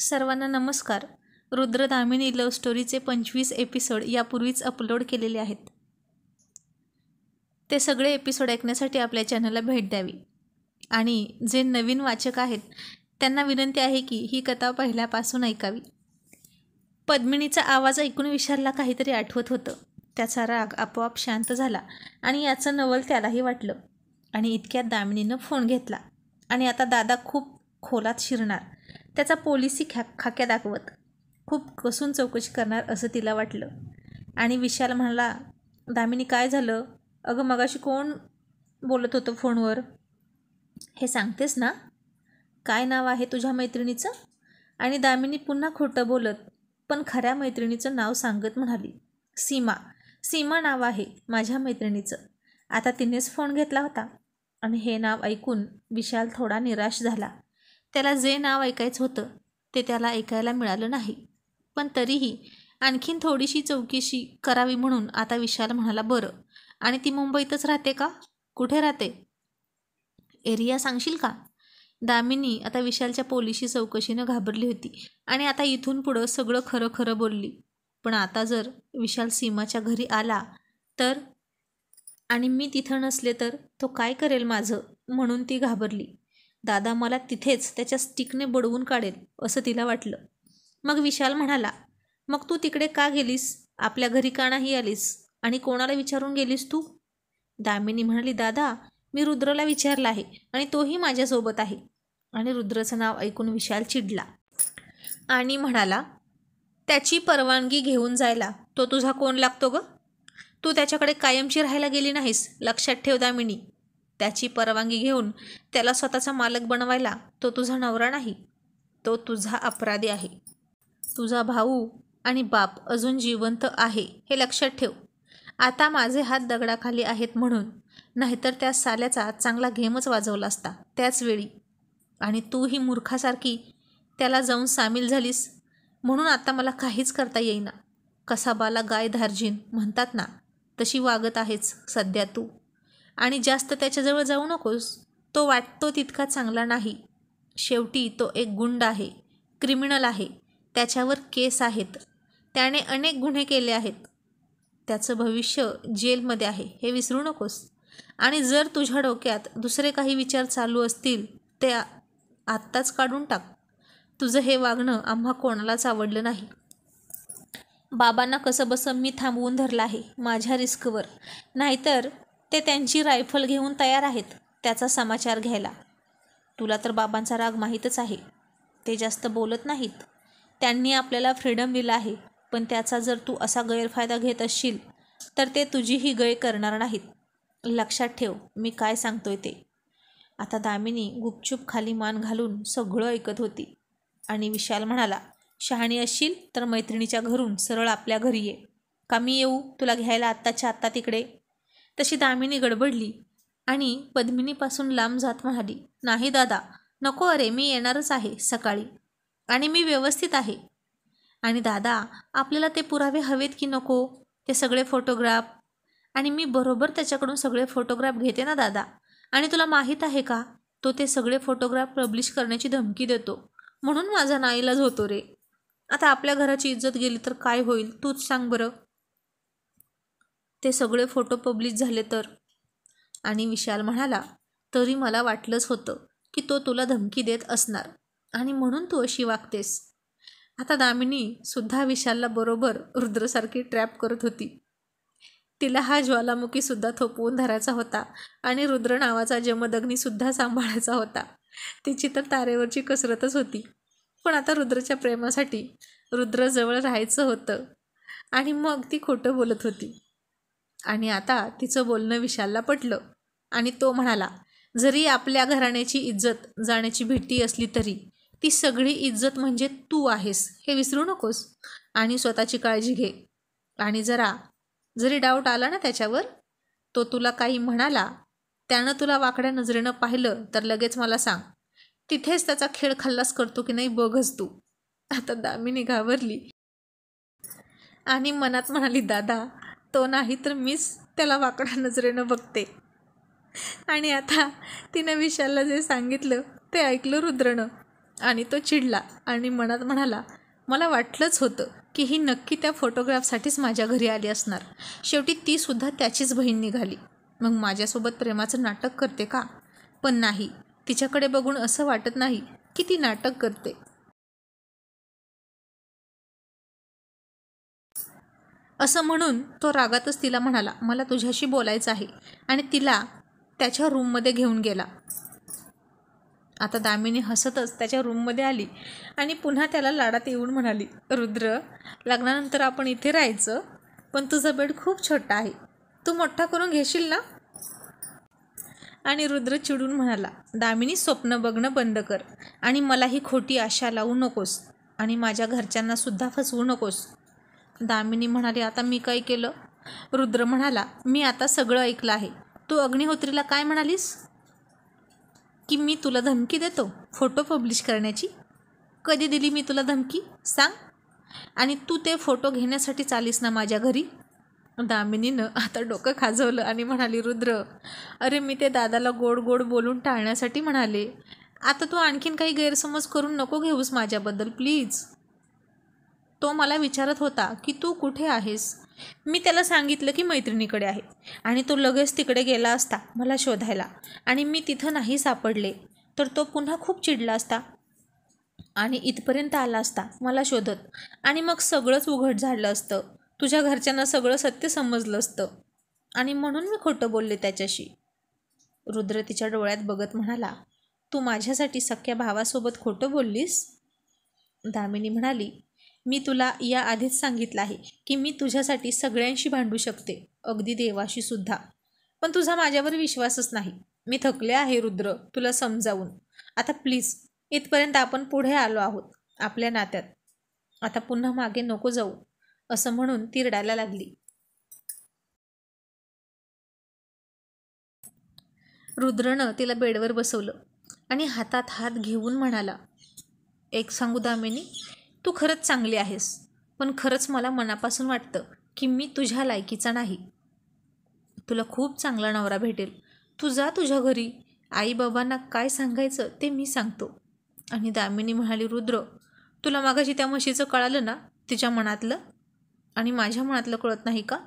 सर्वांना नमस्कार. रुद्रदामिनी love स्टोरीचे 25 episode यापूर्वीच अपलोड केलेले आहेत. ते सगळे एपिसोड ऐकण्यासाठी आपल्या चॅनलला भेट द्यावी. आणि जे नवीन वाचक आहेत त्यांना विनंती आहे की ही कथा पहिल्यापासून ऐकावी. पद्मिनीचा आवाज ऐकून विशालला काहीतरी आठवत होतं. त्याचा राग आपोआप शांत झाला आणि याचं नवल त्यालाही वाटलं. आणि इतक्यात दामिनीनं फोन घेतला आणि आता दादा खूप खोलात शिरणार, त्याचा पोलिसी खाक्या दाखवत खूप कसून चौकशी करणार असं तिला वाटलं. आणि विशाल म्हणाला, दामिनी काय झालं? अगं मगाशी कोण बोलत होतं फोनवर? हे सांगतेस ना? काय नाव आहे तुझ्या मैत्रिणीचं? आणि दामिनी पुन्हा खोटं बोलत पण खऱ्या मैत्रिणीचं नाव सांगत म्हणाली, सीमा नाव आहे माझ्या मैत्रिणीचं. आता तिनेच फोन घेतला होता. आणि हे नाव ऐकून विशाल थोडा निराश झाला. त्याला जे नाव ऐकायचं होतं ते त्याला ऐकायला मिळालं नाही. पण तरीही आणखीन थोडीशी चौकशी करावी म्हणून आता विशाल म्हणाला, बरं, आणि ती मुंबईतच राहते का? कुठे राहते? एरिया सांगशील का? दामिनी आता विशालच्या पोलिसी चौकशीनं घाबरली होती आणि आता इथून पुढं सगळं खरं खरं बोलली. पण आता जर विशाल सीमाच्या घरी आला तर, आणि मी तिथं नसले तर तो काय करेल माझं, म्हणून ती घाबरली. दादा मला तिथेच त्याच्या स्टिकने बडवून काढेल असं तिला वाटलं. मग विशाल म्हणाला, मग तू तिकडे का गेलीस? आपल्या घरी का नाही आलीस? आणि कोणाला विचारून गेलीस तू? दामिनी म्हणाली, दादा मी रुद्रला विचारलं आहे आणि तोही माझ्यासोबत आहे. आणि रुद्रचं नाव ऐकून विशाल चिडला आणि म्हणाला, त्याची परवानगी घेऊन जायला तो तुझा कोण लागतो ग? तू त्याच्याकडे कायमची राहायला गेली नाहीस, लक्षात ठेव दामिनी. त्याची परवानगी घेऊन त्याला स्वतःचा मालक बनवायला तो तुझा नवरा नाही, तो तुझा अपराधी आहे. तुझा भाऊ आणि बाप अजून जिवंत आहे हे लक्षात ठेव. आता माझे हात दगडाखाली आहेत म्हणून, नाहीतर त्या साल्याचा चांगला गेमच वाजवला असता त्याच वेळी. आणि तू ही मूर्खासारखी त्याला जाऊन सामील झालीस म्हणून आता मला काहीच करता येईना. कसाबाला गाय धार्जिन म्हणतात ना, तशी वागत आहेच सध्या तू. आणि जास्त त्याच्याजवळ जाऊ नकोस. तो वाटतो तितका चांगला नाही. शेवटी तो एक गुंड आहे, क्रिमिनल आहे. त्याच्यावर केस आहेत. त्याने अनेक गुन्हे केले आहेत. त्याचं भविष्य जेलमध्ये आहे हे विसरू नकोस. आणि जर तुझ्या डोक्यात दुसरे काही विचार चालू असतील ते आत्ताच काढून टाक. तुझं हे वागणं आम्हा कोणालाच आवडलं नाही. बाबांना कसं बसं मी थांबवून धरलं आहे माझ्या रिस्कवर, नाहीतर ते त्यांची रायफल घेऊन तयार आहेत त्याचा समाचार घ्यायला. तुला तर बाबांचा राग माहीतच आहे. ते जास्त बोलत नाहीत. त्यांनी आपल्याला फ्रीडम दिला आहे, पण त्याचा जर तू असा गैरफायदा घेत असशील तर ते तुझीही गय करणार नाहीत. लक्षात ठेव मी काय सांगतोय ते. आता दामिनी गुपचूप खाली मान घालून सगळं ऐकत होती. आणि विशाल म्हणाला, शहाणी असशील तर मैत्रिणीच्या घरून सरळ आपल्या घरी ये. का मी येऊ तुला घ्यायला आत्ताच्या आत्ता तिकडे? तशी दामिनी गडबडली आणि पद्मिनीपासून लांब जात म्हणाली, नाही दादा नको, अरे मी येणारच आहे सकाळी आणि मी व्यवस्थित आहे. आणि दादा आपल्याला ते पुरावे हवेत की नको? ते सगळे फोटोग्राफ? आणि मी बरोबर त्याच्याकडून सगळे फोटोग्राफ घेते ना दादा. आणि तुला माहीत आहे का, तो ते सगळे फोटोग्राफ पब्लिश करण्याची धमकी देतो, म्हणून माझा नाईलाज होतो रे. आता आपल्या घराची इज्जत गेली तर काय होईल तूच सांग बरं. ते सगळे फोटो पब्लिश झाले तर? आणि विशाल म्हणाला, तरी मला वाटलंच होतं की तो तुला धमकी देत असणार आणि म्हणून तू अशी वागतेस. आता दामिनी सुद्धा विशालला बरोबर रुद्रसारखी ट्रॅप करत होती. तिला हा ज्वालामुखीसुद्धा थोपवून धरायचा होता आणि रुद्र नावाचा जमदग्नीसुद्धा सांभाळायचा होता. तिची तर तारेवरची कसरतच होती. पण आता रुद्रच्या प्रेमासाठी रुद्रजवळ राहायचं होतं आणि मग ती खोटं बोलत होती. आणि आता तिचं बोलणं विशालला पटलं आणि तो म्हणाला, जरी आपल्या घराण्याची इज्जत जाण्याची भीती असली तरी ती सगळी इज्जत म्हणजे तू आहेस हे विसरू नकोस. आणि स्वतःची काळजी घे. आणि जरी डाऊट आला ना त्याच्यावर, तो तुला काही म्हणाला, त्यानं तुला वाकड्या नजरेनं पाहिलं तर लगेच मला सांग. तिथेच त्याचा खेळ खल्लास करतो की नाही बघच तू. आता दामिनी घाबरली आणि मनात म्हणाली, दादा तो नाही तर मीच त्याला वाकड्या नजरेनं बघते. आणि आता तिनं विशालला जे सांगितलं ते ऐकलं रुद्रनं आणि तो चिडला आणि मनात म्हणाला, मला वाटलंच होतं की ही नक्की त्या फोटोग्राफसाठीच माझ्या घरी आली असणार. शेवटी ती सुद्धा त्याचीच बहीण निघाली. मग माझ्यासोबत प्रेमाचं नाटक करते का? पण नाही, तिच्याकडे बघून असं वाटत नाही की ती नाटक करते. असं म्हणून तो रागातच तिला म्हणाला, मला तुझ्याशी बोलायचं आहे, आणि तिला त्याच्या रूममध्ये घेऊन गेला. आता दामिनी हसतच त्याच्या रूममध्ये आली आणि पुन्हा त्याला लाडात येऊन म्हणाली, रुद्र, लग्नानंतर आपण इथे राहायचं, पण तुझा बेड खूप छोटा आहे, तू मोठा करून घेशील ना? आणि रुद्र चिडून म्हणाला, दामिनी, स्वप्न बघणं बंद कर आणि मला ही खोटी आशा लावू नकोस आणि माझ्या घरच्यांना सुद्धा फसवू नकोस. दामिनी म्हणाली, आता मी काय केलं? रुद्र म्हणाला, मी आता सगळं ऐकलं आहे. तू अग्निहोत्रीला काय म्हणालीस? की मी तुला धमकी देतो फोटो पब्लिश करण्याची? कधी दिली मी तुला धमकी, सांग? आणि तू ते फोटो घेण्यासाठी चालीस ना माझ्या घरी? दामिनीनं आता डोकं खाजवलं आणि म्हणाली, रुद्र, अरे मी ते दादाला गोड गोड बोलून टाळण्यासाठी म्हणाले. आता तू आणखीन काही गैरसमज करून नको घेऊस माझ्याबद्दल, प्लीज. तो मला विचारत होता की तू कुठे आहेस. मी त्याला सांगितलं की मैत्रिणीकडे आहे, आणि तो लगेच तिकडे गेला असता मला शोधायला, आणि मी तिथं नाही सापडले तर तो पुन्हा खूप चिडला असता आणि इथपर्यंत आला असता मला शोधत, आणि मग सगळंच उघड झालं असतं. तुझ्या घरच्यांना सगळं सत्य समजलं असतं, आणि म्हणून मी खोटं बोलले त्याच्याशी. रुद्र तिच्या डोळ्यात बघत म्हणाला, तू माझ्यासाठी सख्या भावासोबत खोटं बोललीस? दामिनी म्हणाली, मी तुला या आधीच सांगितलं आहे की मी तुझ्यासाठी सगळ्यांशी भांडू शकते, अगदी देवाशी सुद्धा. पण तुझा माझ्यावर विश्वासच नाही. मी थकले आहे रुद्र तुला समजावून. आता प्लीज, इथपर्यंत आपण पुढे आलो आहोत आपल्या नात्यात, आता पुन्हा मागे नको जाऊ, असं म्हणून ती रडायला लागली. रुद्रनं तिला बेडवर बसवलं आणि हातात हात घेऊन म्हणाला, एक सांगू दामिनी, तू खरंच चांगली आहेस, पण खरंच मला मनापासून वाटतं की मी तुझ्या लायकीचा नाही. तुला खूप चांगला नवरा भेटेल. तू जा तुझ्या घरी, आईबाबांना काय सांगायचं ते मी सांगतो. आणि दामिनी म्हणाली, रुद्र, तुला मागाशी त्या म्हशीचं कळालं ना, तिच्या मनातलं, आणि माझ्या मनातलं कळत नाही का?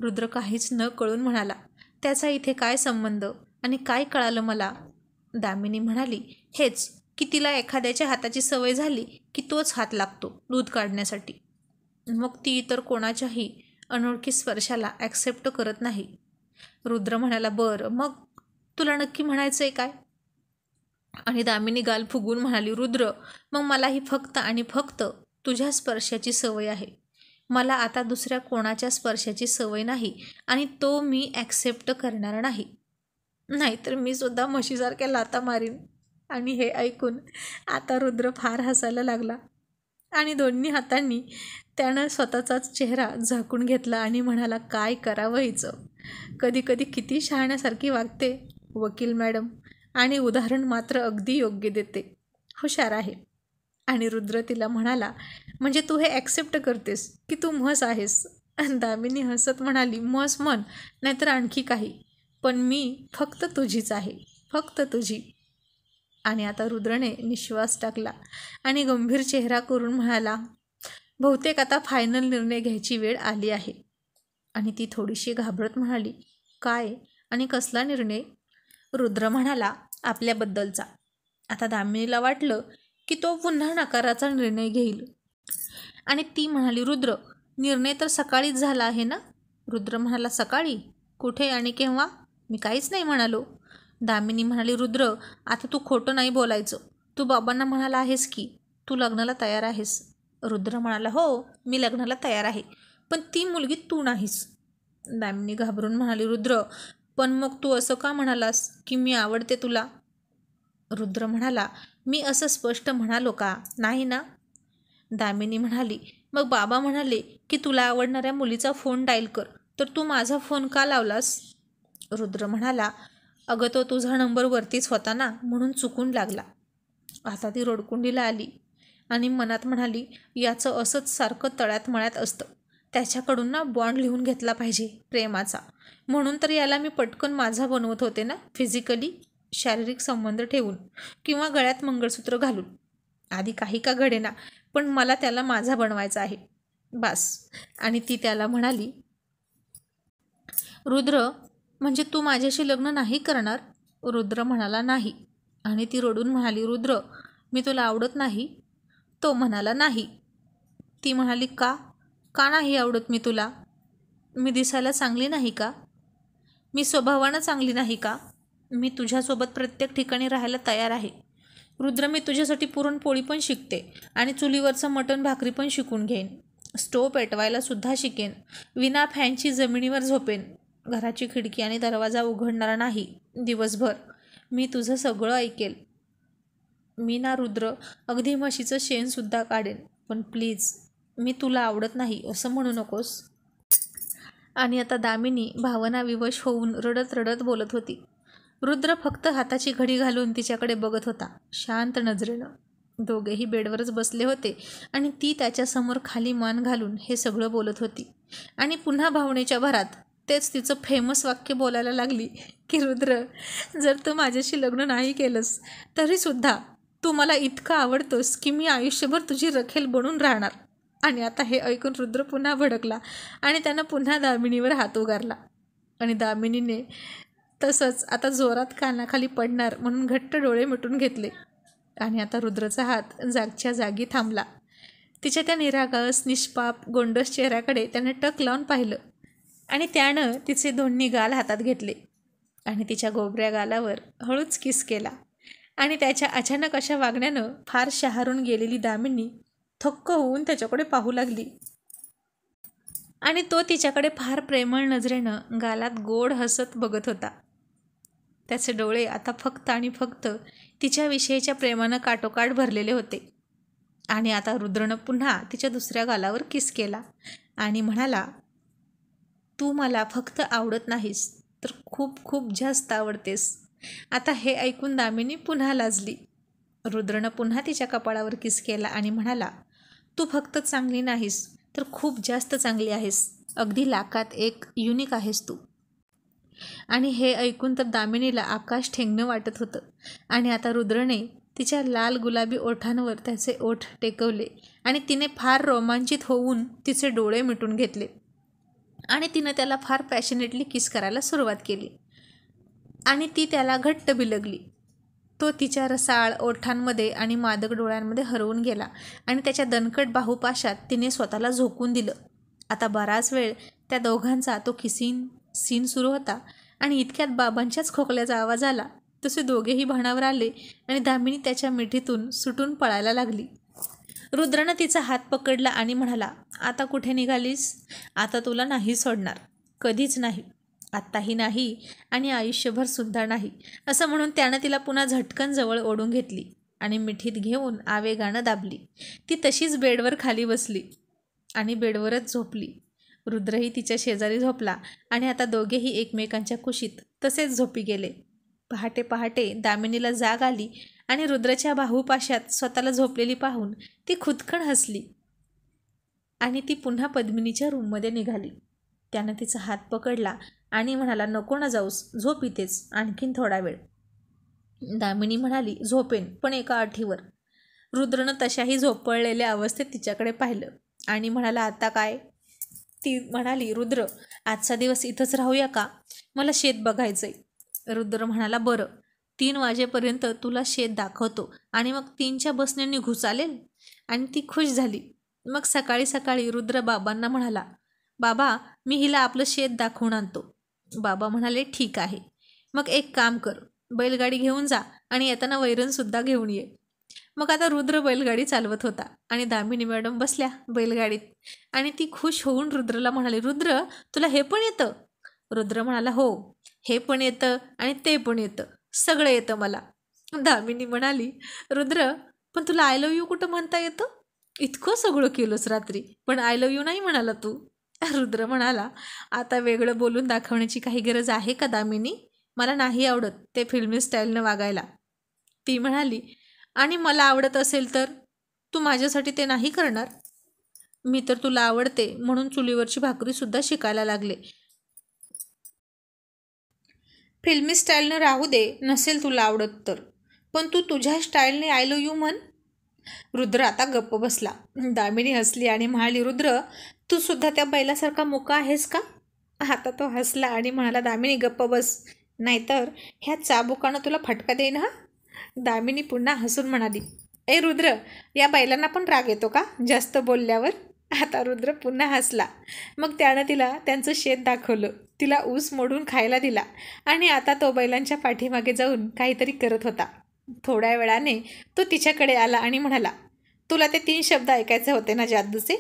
रुद्र काहीच न कळून म्हणाला, त्याचा इथे काय संबंध आणि काय कळालं मला? दामिनी म्हणाली, हेच की तिला एखाद्याच्या हाताची सवय झाली की तोच हात लागतो दूध काढण्यासाठी, मग ती इतर कोणाच्याही अनोळखी स्पर्शाला ॲक्सेप्ट करत नाही. रुद्र म्हणाला, बरं, मग तुला नक्की म्हणायचं आहे काय? आणि दामिनी गाल फुगून म्हणाली, रुद्र, मग मलाही फक्त आणि फक्त तुझ्या स्पर्शाची सवय आहे. मला आता दुसऱ्या कोणाच्या स्पर्शाची सवय नाही, आणि तो मी ॲक्सेप्ट करणार नाही. नाहीतर मी सुद्धा म्हशीसारख्या लाथा मारीन. आणि हे ऐकून आता रुद्र फार हसायला लागला आणि दोन्ही हातांनी त्यानं स्वतःचाच चेहरा झाकून घेतला आणि म्हणाला, काय करावं हिचं, कधी कधी किती शहाण्यासारखी वागते वकील मॅडम, आणि उदाहरण मात्र अगदी योग्य देते, हुशार आहे. आणि रुद्र तिला म्हणाला, म्हणजे तू हे ॲक्सेप्ट करतेस की तू म्हस आहेस? दामिनी हसत म्हणाली, म्हस म्हण नाहीतर आणखी काही, पण मी फक्त तुझीच आहे, फक्त तुझी. आणि आता रुद्रने निश्वास टाकला आणि गंभीर चेहरा करून म्हणाला, बहुतेक आता फायनल निर्णय घ्यायची वेळ आली आहे. आणि ती थोडीशी घाबरत म्हणाली, काय आणि कसला निर्णय? रुद्र म्हणाला, आपल्याबद्दलचा. आता दामिनीला वाटलं की तो पुन्हा नकाराचा निर्णय घेईल, आणि ती म्हणाली, रुद्र, निर्णय तर सकाळीच झाला आहे ना? रुद्र म्हणाला, सकाळी? कुठे आणि केव्हा? मी काहीच नाही म्हणालो. दामिनी म्हणाली, रुद्र, आता तू खोटं नाही बोलायचं. तू बाबांना म्हणाला आहेस की तू लग्नाला तयार आहेस? रुद्र म्हणाला, हो, मी लग्नाला तयार आहे, पण ती मुलगी तू नाहीस. दामिनी घाबरून म्हणाली, रुद्र, पण मग तू असं का म्हणालास की मी आवडते तुला? रुद्र म्हणाला, मी असं स्पष्ट म्हणालो का? नाही ना. दामिनी म्हणाली, मग बाबा म्हणाले की तुला आवडणाऱ्या मुलीचा फोन डायल कर, तर तू माझा फोन का लावलास? रुद्र म्हणाला, अगं तो तुझा नंबर वरतीच होता ना, म्हणून चुकून लागला. आता ती रोडकुंडीला आली आणि मनात म्हणाली, याचं असंच सारखं तळ्यात मळ्यात असतं. त्याच्याकडून ना बॉन्ड लिहून घेतला पाहिजे प्रेमाचा, म्हणून तर याला मी पटकन माझा बनवत होते ना, फिजिकली, शारीरिक संबंध ठेवून किंवा गळ्यात मंगळसूत्र घालून. आधी काही का घडेना, पण मला त्याला माझा बनवायचा आहे, बस. आणि ती त्याला म्हणाली, रुद्र, म्हणजे तू माझ्याशी लग्न नाही करणार? रुद्र म्हणाला नाही. आणि ती रडून म्हणाली, रुद्र, मी तुला आवडत नाही? तो म्हणाला नाही. ती म्हणाली, का का नाही आवडत मी तुला? मी दिसायला चांगली नाही का? मी स्वभावानं चांगली नाही का? मी तुझ्यासोबत प्रत्येक ठिकाणी राहायला तयार आहे. रुद्र, मी तुझ्यासाठी पुरणपोळी पण शिकते आणि चुलीवरचं मटण भाकरी पण शिकून घेईन. स्टोव पेटवायला सुद्धा शिकेन. विना फॅनची जमिनीवर झोपेन. घराची खिडकी आणि दरवाजा उघडणारा नाही दिवसभर. मी तुझं सगळं ऐकेल. मी ना रुद्र, अगदी म्हशीचं शेणसुद्धा काढेन. पण प्लीज, मी तुला आवडत नाही असं म्हणू नकोस. आणि आता दामिनी भावनाविवश होऊन रडत रडत बोलत होती. रुद्र फक्त हाताची घडी घालून तिच्याकडे बघत होता, शांत नजरेनं. दोघेही बेडवरच बसले होते आणि ती त्याच्यासमोर खाली मान घालून हे सगळं बोलत होती. आणि पुन्हा भावनेच्या भरात तेच तिचं फेमस वाक्य बोलायला लागली की, रुद्र, जर तू माझ्याशी लग्न नाही केलंस तरीसुद्धा तू मला इतकं आवडतोस की मी आयुष्यभर तुझी रखेल बनून राहणार. आणि आता हे ऐकून रुद्र पुन्हा भडकला आणि त्यानं पुन्हा दामिनीवर हात उगारला. आणि दामिनीने तसंच आता जोरात कानाखाली पडणार म्हणून घट्ट डोळे मिटून घेतले. आणि आता रुद्रचा हात जागच्या जागी थांबला. तिच्या त्या निरागस, निष्पाप, गोंडस चेहऱ्याकडे त्याने टक लावून पाहिलं. आणि त्यानं तिचे दोन्ही गाल हातात घेतले आणि तिच्या गोबऱ्या गालावर हळूच किस केला. आणि त्याच्या अचानक अशा वागण्यानं फार शहारून गेलेली दामिनी थक्क होऊन त्याच्याकडे पाहू लागली. आणि तो तिच्याकडे फार प्रेमळ नजरेनं गालात गोड हसत बघत होता. त्याचे डोळे आता फक्त आणि फक्त तिच्याविषयीच्या प्रेमानं काठोकाठ भरलेले होते. आणि आता रुद्रनं पुन्हा तिच्या दुसऱ्या गालावर किस केला आणि म्हणाला, तू मला फक्त आवडत नाहीस तर खूप खूप जास्त आवडतेस. आता हे ऐकून दामिनी पुन्हा लाजली. रुद्रनं पुन्हा तिच्या कपाळावर किस केला आणि म्हणाला, तू फक्त चांगली नाहीस तर खूप जास्त चांगली आहेस. अगदी लाखात एक युनिक आहेस तू. आणि हे ऐकून तर दामिनीला आकाश ठेंगणं वाटत होतं. आणि आता रुद्रने तिच्या लाल गुलाबी ओठांवर त्याचे ओठ टेकवले आणि तिने फार रोमांचित होऊन तिचे डोळे मिटून घेतले. आणि तिनं त्याला फार पॅशनेटली किस करायला सुरुवात केली. आणि ती त्याला घट्ट बिलगली. तो तिच्या रसाळ ओठांमध्ये आणि मादक डोळ्यांमध्ये हरवून गेला आणि त्याच्या दणकट बाहुपाशात तिने स्वतःला झोकून दिलं. आता बराच वेळ त्या दोघांचा तो किसिंग सीन सुरू होता. आणि इतक्यात बाबांच्याच खोकल्याचा आवाज आला. तसे दोघेही भानावर आले आणि दामिनी त्याच्या मिठीतून सुटून पळायला लागली. रुद्रनं तिचा हात पकडला आणि म्हणाला, आता कुठे निघालीस? आता तुला नाही सोडणार, कधीच नाही, आत्ताही नाही आणि आयुष्यभर सुद्धा नाही, असं म्हणून त्यानं तिला पुन्हा झटकन जवळ ओढून घेतली आणि मिठीत घेऊन आवेगानं दाबली. ती तशीच बेडवर खाली बसली आणि बेडवरच झोपली. रुद्रही तिच्या शेजारी झोपला आणि आता दोघेही एकमेकांच्या कुशीत तसेच झोपी गेले. पहाटे पहाटे दामिनीला जाग आली आणि रुद्रच्या बाहुपाशात स्वतःला झोपलेली पाहून ती खुदकन हसली. आणि ती पुन्हा पद्मिनीच्या रूममध्ये निघाली. त्यानं तिचा हात पकडला आणि म्हणाला, नको ना जाऊस, झोप इथेच आणखीन थोडा वेळ. दामिनी म्हणाली, झोपेन, पण एका अटीवर. रुद्रनं तशाही झोपळलेल्या अवस्थेत तिच्याकडे पाहिलं आणि म्हणाला, आता काय? ती म्हणाली, रुद्र, आजचा दिवस इथंच राहूया का? मला शेत बघायचंय. रुद्र म्हणाला, बरं, 3 वाजेपर्यंत तुला शेत दाखवतो आणि मग 3च्या बसने निघू, चालेल? आणि ती खुश झाली. मग सकाळी सकाळी रुद्र बाबांना म्हणाला, बाबा, मी हिला आपलं शेत दाखवून आणतो. बाबा म्हणाले, ठीक आहे. मग एक काम कर, बैलगाडी घेऊन जा आणि येताना वैरणसुद्धा घेऊन ये. मग आता रुद्र बैलगाडी चालवत होता आणि दामिनी मॅडम बसल्या बैलगाडीत आणि ती खुश होऊन रुद्रला म्हणाली, रुद्र, तुला हे पण येतं? रुद्र म्हणाला, हो, हे पण येतं आणि ते पण येतं, सगळं येतं मला. दामिनी म्हणाली, रुद्र, पण तुला आय लव्ह यू कुठं म्हणता येतं? इतकं सगळं केलंस रात्री, पण आय लव्ह यू नाही म्हणाला तू. रुद्र म्हणाला, आता वेगळं बोलून दाखवण्याची काही गरज आहे का दामिनी? मला नाही आवडत ते फिल्मी स्टाईलनं वागायला. ती म्हणाली, आणि मला आवडत असेल तर तू माझ्यासाठी ते नाही करणार? मी तर तुला आवडते म्हणून चुलीवरची भाकरीसुद्धा शिकायला लागले. फिल्मी स्टाईलनं राहू दे, नसेल तुला आवडत तर, पण तू तुझ्या स्टाईलने आय लव्ह यू म्हण. रुद्र आता गप्प बसला. दामिनी हसली आणि म्हणाली, रुद्र तू सुद्धा त्या बैलासारखा मुका आहेस का? आता तो हसला आणि म्हणाला, दामिनी गप्प बस, नाहीतर ह्या चाबुकानं तुला फटका देईन हा. दामिनी पुन्हा हसून म्हणाली, ए रुद्र, या बैलांना पण राग येतो का जास्त बोलल्यावर? आता रुद्र पुन्हा हसला. मग त्यानं तिला त्यांचं शेत दाखवलं, तिला ऊस मोडून खायला दिला आणि आता तो बैलांच्या पाठीमागे जाऊन काहीतरी करत होता. थोड्या वेळाने तो तिच्याकडे आला आणि म्हणाला, तुला ते 3 शब्द ऐकायचे होते ना जादूचे?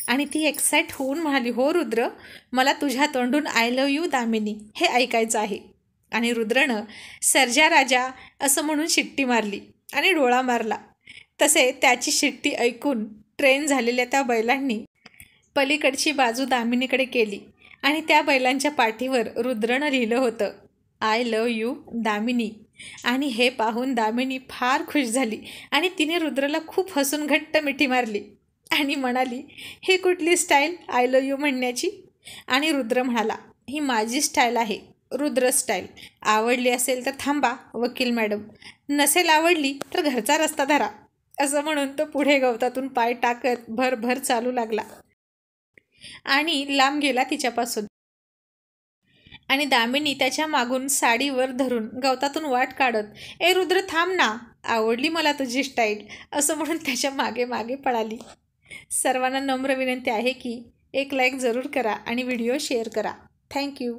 आणि ती एक्साइट होऊन म्हणाली, हो रुद्र, मला तुझ्या तोंडून आय लव्ह यू दामिनी हे ऐकायचं आहे. आणि रुद्रनं सर्जा राजा असं म्हणून शिट्टी मारली आणि डोळा मारला. तसे त्याची शिट्टी ऐकून ट्रेन झालेल्या त्या बैलांनी पलीकडची बाजू दामिनीकडे केली आणि त्या बैलांच्या पाठीवर रुद्रनं लिहिलं होतं, आय लव्ह यू दामिनी. आणि हे पाहून दामिनी फार खुश झाली आणि तिने रुद्रला खूप हसून घट्ट मिठी मारली आणि म्हणाली, ही कुठली स्टाईल आय लव्ह यू म्हणण्याची? आणि रुद्र म्हणाला, ही माझी स्टाईल आहे, रुद्र स्टाईल. आवडली असेल तर थांबा वकील मॅडम, नसेल आवडली तर घरचा रस्ता धरा. असं म्हणून तो पुढे गवतातून पाय टाकत भरभर चालू लागला आणि लांब गेला तिच्यापासून. आणि दामिनी त्याच्या मागून साडीवर धरून गवतातून वाट काढत, ए रुद्र थांब ना, आवडली मला तुझी स्टाईल, असं म्हणून त्याच्या मागे मागे पळाली. सर्वांना नम्र विनंती आहे की एक लाईक जरूर करा आणि व्हिडिओ शेअर करा. थँक्यू.